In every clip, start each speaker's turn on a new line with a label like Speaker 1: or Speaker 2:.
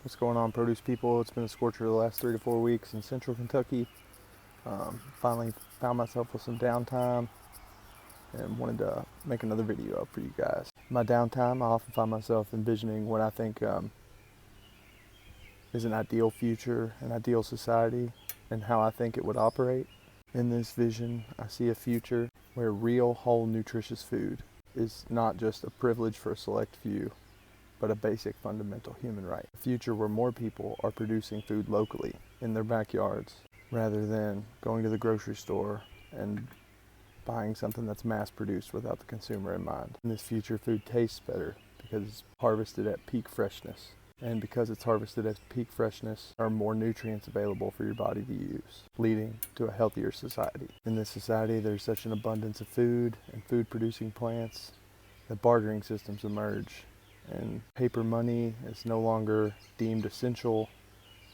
Speaker 1: What's going on, produce people? It's been a scorcher the last 3 to 4 weeks in central Kentucky. Finally found myself with some downtime and wanted to make another video up for you guys. In my downtime, I often find myself envisioning what I think is an ideal future, an ideal society, and how I think it would operate. In this vision, I see a future where real, whole, nutritious food is not just a privilege for a select few, but a basic fundamental human right. A future where more people are producing food locally in their backyards rather than going to the grocery store and buying something that's mass produced without the consumer in mind. In this future, food tastes better because it's harvested at peak freshness. And because it's harvested at peak freshness, there are more nutrients available for your body to use, leading to a healthier society. In this society, there's such an abundance of food and food-producing plants that bartering systems emerge, and paper money is no longer deemed essential.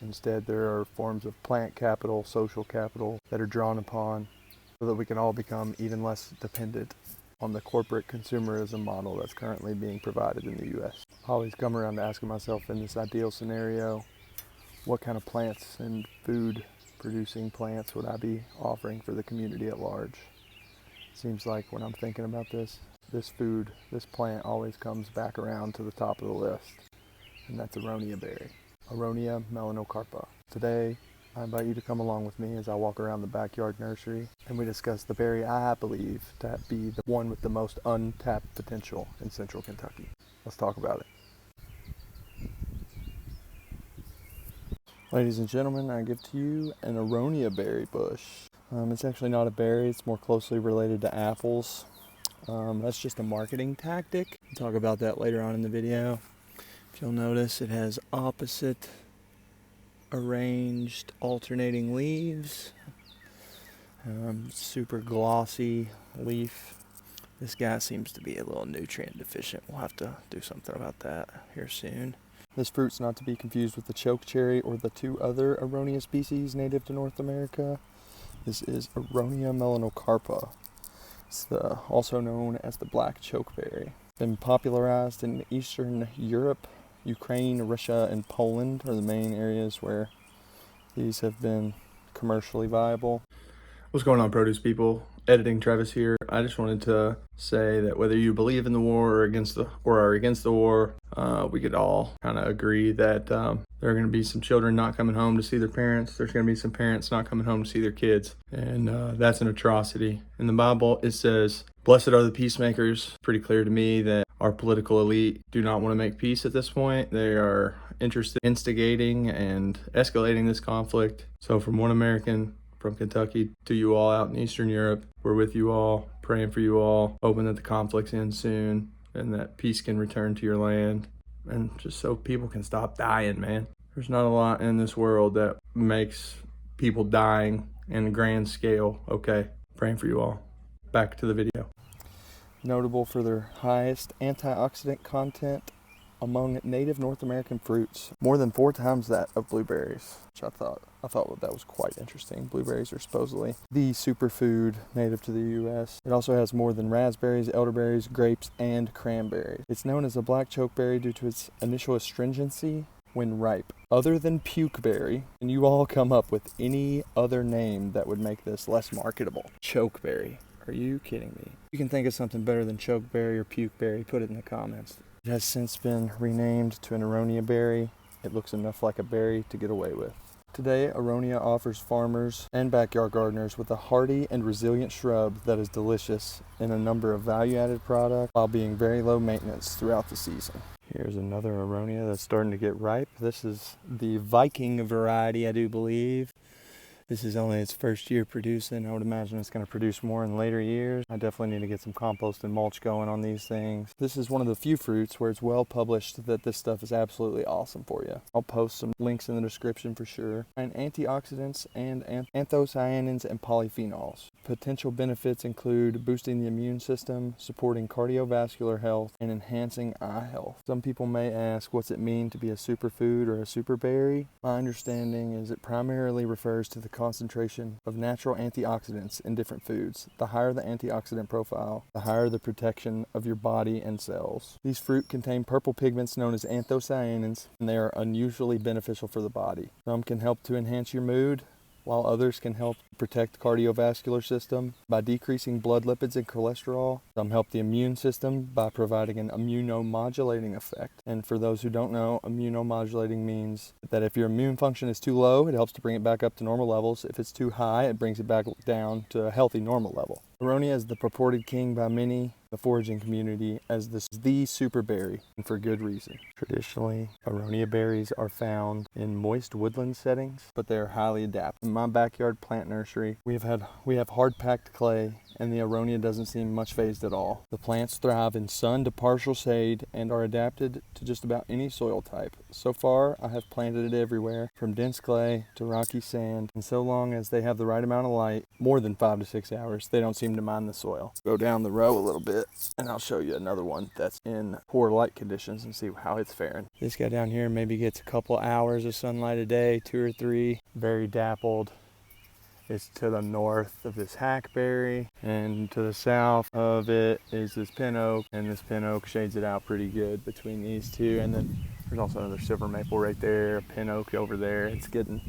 Speaker 1: Instead, there are forms of plant capital, social capital that are drawn upon so that we can all become even less dependent on the corporate consumerism model that's currently being provided in the U.S. I always come around to asking myself, in this ideal scenario, what kind of plants and food producing plants would I be offering for the community at large? Seems like when I'm thinking about this plant always comes back around to the top of the list, and that's Aronia berry, Aronia melanocarpa. Today, I invite you to come along with me as I walk around the backyard nursery and we discuss the berry I believe to be the one with the most untapped potential in central Kentucky. Let's talk about it. Ladies and gentlemen, I give to you an Aronia berry bush. It's actually not a berry, it's more closely related to apples. That's just a marketing tactic. We'll talk about that later on in the video. If you'll notice, it has opposite arranged alternating leaves. Super glossy leaf. This guy seems to be a little nutrient deficient. We'll have to do something about that here soon. This fruit's not to be confused with the choke cherry or the two other Aronia species native to North America. This is Aronia melanocarpa. It's also known as the black chokeberry. Been popularized in Eastern Europe. Ukraine, Russia, and Poland are the main areas where these have been commercially viable. What's going on, produce people? Editing Travis here. I just wanted to say that whether you believe in the war or are against the war, we could all kind of agree that there are going to be some children not coming home to see their parents. There's going to be some parents not coming home to see their kids, and that's an atrocity. In the Bible, it says, "Blessed are the peacemakers." Pretty clear to me that our political elite do not want to make peace at this point. They are interested in instigating and escalating this conflict. So from one American, from Kentucky, to you all out in Eastern Europe, we're with you all, praying for you all, hoping that the conflicts end soon and that peace can return to your land, and just so people can stop dying, man. There's not a lot in this world that makes people dying in a grand scale. Okay, praying for you all. Back to the video. Notable for their highest antioxidant content among native North American fruits, more than 4 times that of blueberries, which I thought that was quite interesting. Blueberries are supposedly the superfood native to the U.S. It also has more than raspberries, elderberries, grapes, and cranberries. It's known as a black chokeberry due to its initial astringency when ripe. Other than pukeberry, and you all come up with any other name that would make this less marketable. Chokeberry. Are you kidding me? You can think of something better than chokeberry or pukeberry, put it in the comments. It has since been renamed to an Aronia berry. It looks enough like a berry to get away with. Today, Aronia offers farmers and backyard gardeners with a hardy and resilient shrub that is delicious in a number of value-added products while being very low maintenance throughout the season. Here's another Aronia that's starting to get ripe. This is the Viking variety, I do believe. This is only its first year producing. I would imagine it's going to produce more in later years. I definitely need to get some compost and mulch going on these things. This is one of the few fruits where it's well published that this stuff is absolutely awesome for you. I'll post some links in the description for sure. And antioxidants and anthocyanins and polyphenols. Potential benefits include boosting the immune system, supporting cardiovascular health, and enhancing eye health. Some people may ask, what's it mean to be a superfood or a superberry? My understanding is it primarily refers to the concentration of natural antioxidants in different foods. The higher the antioxidant profile, the higher the protection of your body and cells. These fruit contain purple pigments known as anthocyanins, and they are unusually beneficial for the body. Some can help to enhance your mood, while others can help protect the cardiovascular system by decreasing blood lipids and cholesterol. Some help the immune system by providing an immunomodulating effect. And for those who don't know, immunomodulating means that if your immune function is too low, it helps to bring it back up to normal levels. If it's too high, it brings it back down to a healthy normal level. Aronia is the purported king by many, the foraging community, as the superberry, and for good reason. Traditionally, Aronia berries are found in moist woodland settings, but they are highly adapted. In my backyard plant nursery, we have hard-packed clay, and the Aronia doesn't seem much phased at all. The plants thrive in sun to partial shade and are adapted to just about any soil type. So far, I have planted it everywhere, from dense clay to rocky sand, and so long as they have the right amount of light, more than 5 to 6 hours, they don't seem to mind the soil. Go down the row a little bit, and I'll show you another one that's in poor light conditions and see how it's faring. This guy down here maybe gets a couple hours of sunlight a day, 2 or 3, very dappled. It's to the north of this hackberry, and to the south of it is this pin oak, and this pin oak shades it out pretty good between these two. And then there's also another silver maple right there, a pin oak over there. It's getting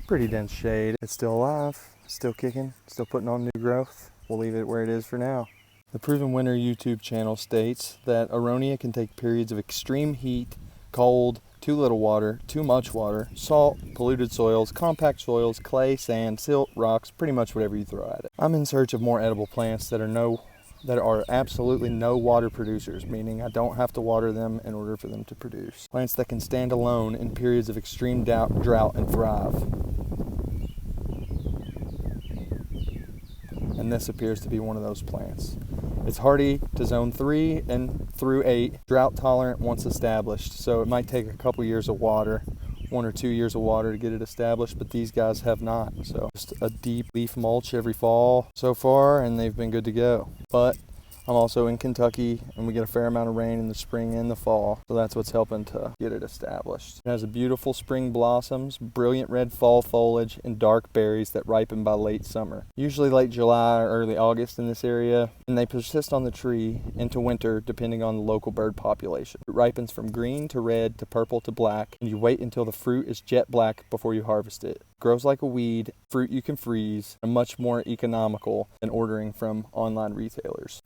Speaker 1: pretty dense shade. It's still alive, still kicking, still putting on new growth. We'll leave it where it is for now. The Proven Winner YouTube channel states that Aronia can take periods of extreme heat, cold, too little water, too much water, salt, polluted soils, compact soils, clay, sand, silt, rocks, pretty much whatever you throw at it. I'm in search of more edible plants that are absolutely no water producers, meaning I don't have to water them in order for them to produce. Plants that can stand alone in periods of extreme drought and thrive. And this appears to be one of those plants. It's hardy to zone 3 and through 8, drought tolerant once established, so it might take a couple years of water, 1 or 2 years of water to get it established, but these guys have not. So just a deep leaf mulch every fall so far, and they've been good to go. But I'm also in Kentucky, and we get a fair amount of rain in the spring and the fall, so that's what's helping to get it established. It has a beautiful spring blossoms, brilliant red fall foliage, and dark berries that ripen by late summer. Usually late July or early August in this area, and they persist on the tree into winter depending on the local bird population. It ripens from green to red to purple to black, and you wait until the fruit is jet black before you harvest it. Grows like a weed, fruit you can freeze, and much more economical than ordering from online retailers.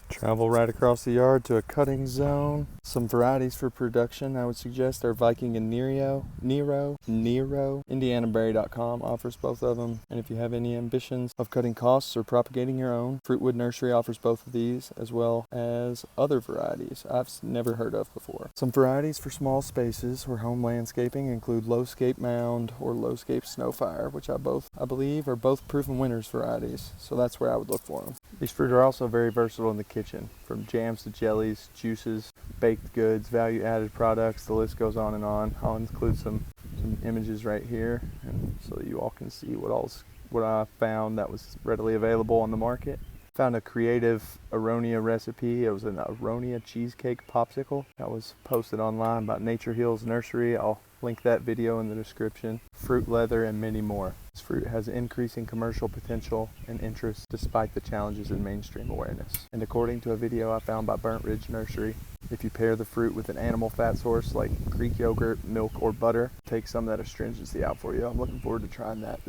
Speaker 1: Travel right across the yard to a cutting zone. Some varieties for production I would suggest are Viking and Nero. IndianaBerry.com offers both of them. And if you have any ambitions of cutting costs or propagating your own, Fruitwood Nursery offers both of these, as well as other varieties I've never heard of before. Some varieties for small spaces or home landscaping include Lowscape Mound or Lowscape Snowfire, which I believe are both Proven Winners varieties. So that's where I would look for them. These fruit are also very versatile in the kitchen, from jams to jellies, juices, baked goods, value-added products. The list goes on and on. I'll include some images right here, and so that you all can see what I found that was readily available on the market. Found a creative Aronia recipe. It was an Aronia cheesecake popsicle that was posted online by Nature Hills Nursery. I'll link that video in the description. Fruit leather and many more. This fruit has increasing commercial potential and interest despite the challenges in mainstream awareness. And according to a video I found by Burnt Ridge Nursery, if you pair the fruit with an animal fat source like Greek yogurt, milk, or butter, take some of that astringency out for you. I'm looking forward to trying that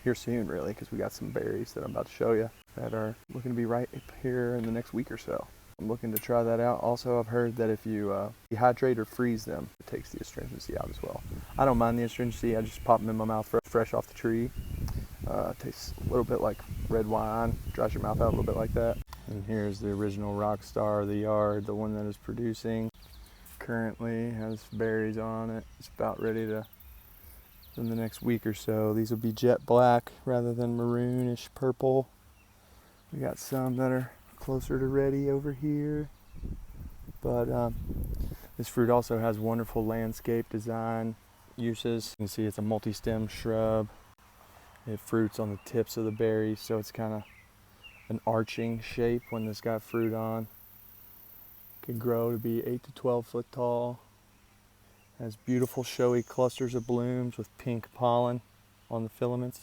Speaker 1: here soon, really, because we got some berries that I'm about to show you that are looking to be right up here in the next week or so. I'm looking to try that out. Also, I've heard that if you dehydrate or freeze them, it takes the astringency out as well. I don't mind the astringency. I just pop them in my mouth fresh off the tree. Tastes a little bit like red wine. Dries your mouth out a little bit like that. And here's the original rock star of the yard, the one that is producing. Currently has berries on it. It's about ready to, in the next week or so. These will be jet black rather than maroonish purple. We got some that are closer to ready over here, but this fruit also has wonderful landscape design uses. You can see it's a multi-stem shrub, It fruits on the tips of the berries, so it's kind of an arching shape when it's got fruit on. Can grow to be 8 to 12 foot tall. Has beautiful showy clusters of blooms with pink pollen on the filaments.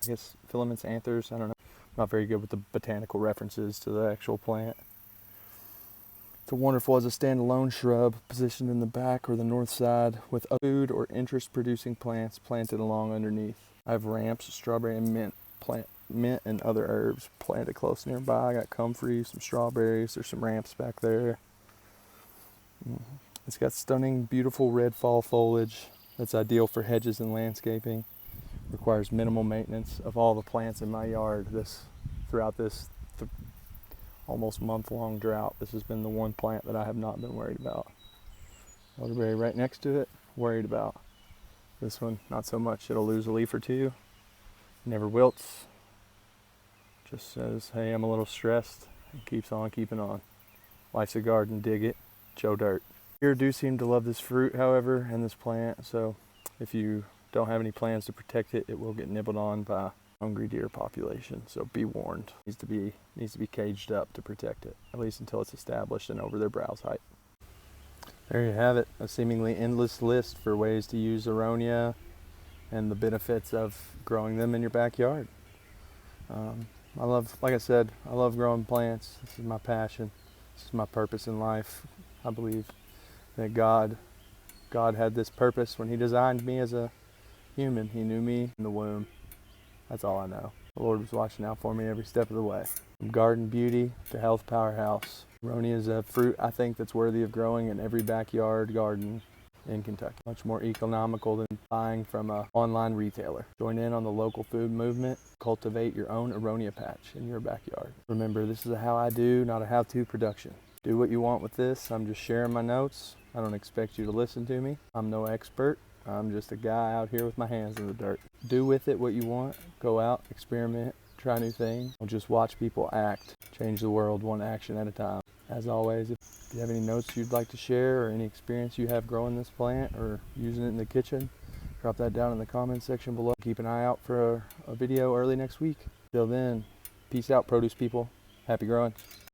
Speaker 1: I guess filaments, anthers, I don't know. I'm not very good with the botanical references to the actual plant. It's wonderful as a standalone shrub positioned in the back or the north side with food or interest producing plants planted along underneath. I have ramps, strawberry and mint and other herbs planted close nearby. I got comfrey, some strawberries, there's some ramps back there. It's got stunning, beautiful red fall foliage that's ideal for hedges and landscaping. Requires minimal maintenance. Of all the plants in my yard throughout this almost month-long drought, this has been the one plant that I have not been worried about. Elderberry right next to it, worried about. This one, not so much. It'll lose a leaf or two. Never wilts. Just says, hey, I'm a little stressed, and keeps on keeping on. Life's a garden, dig it. Joe Dirt. Deer do seem to love this fruit, however, and this plant, so if you don't have any plans to protect it, it will get nibbled on by hungry deer population, so be warned. Needs to be caged up to protect it, at least until it's established and over their browse height. There you have it, a seemingly endless list for ways to use Aronia and the benefits of growing them in your backyard. Like I said, I love growing plants. This is my passion. This is my purpose in life. I believe that God had this purpose when he designed me as a human. He knew me in the womb. That's all I know. The Lord was watching out for me every step of the way. From garden beauty to health powerhouse. Aronia is a fruit I think that's worthy of growing in every backyard garden in Kentucky. Much more economical than buying from an online retailer. Join in on the local food movement. Cultivate your own Aronia patch in your backyard. Remember, this is a how I do, not a how-to production. Do what you want with this. I'm just sharing my notes. I don't expect you to listen to me. I'm no expert. I'm just a guy out here with my hands in the dirt. Do with it what you want. Go out, experiment, try new things. Don't just watch people act. Change the world one action at a time. As always, if you have any notes you'd like to share or any experience you have growing this plant or using it in the kitchen, drop that down in the comments section below. Keep an eye out for a video early next week. Till then, peace out, produce people. Happy growing.